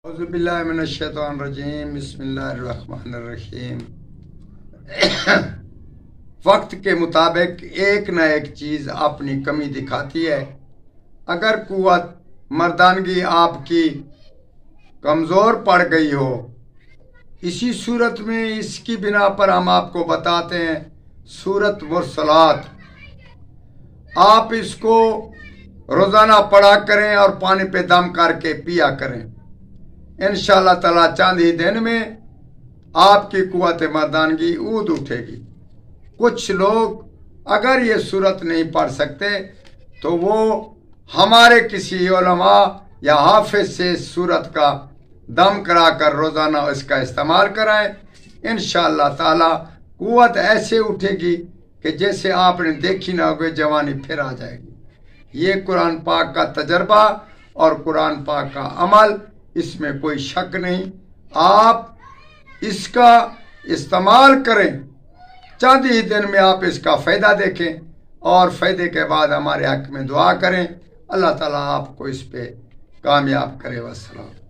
اعوذ باللہ من الشیطان الرجیم بسم اللہ الرحمن الرحیم۔ وقت کے مطابق ایک نہ ایک چیز اپنی کمی دکھاتی ہے۔ اگر قوت مردانگی آپ کی کمزور پڑ گئی ہو، اسی صورت میں اس کی بنا پر ہم آپ کو بتاتے ہیں سورۃ مرسلات۔ آپ اس کو روزانہ پڑھا کریں اور پانی پہ دم کر کے پیا کریں۔ انشاءاللہ تعالیٰ چند ہی دن میں آپ کی قوت مردانگی اود اٹھے گی۔ کچھ لوگ اگر یہ صورت نہیں پڑھ سکتے تو وہ ہمارے کسی علماء یا حافظ سے اس صورت کا دم کرا کر روزانہ اس کا استعمال کرائیں۔ انشاءاللہ تعالیٰ قوت ایسے اٹھے گی کہ جیسے آپ نے دیکھی نہ ہوگی، جوانی پھر آ جائے گی۔ یہ قرآن پاک کا تجربہ اور قرآن پاک کا عمل، اس میں کوئی شک نہیں۔ آپ اس کا استعمال کریں، چند ہی دن میں آپ اس کا فائدہ دیکھیں اور فائدے کے بعد ہمارے حق میں دعا کریں۔ اللہ تعالیٰ آپ کو اس پہ کامیاب کرے۔ والسلام۔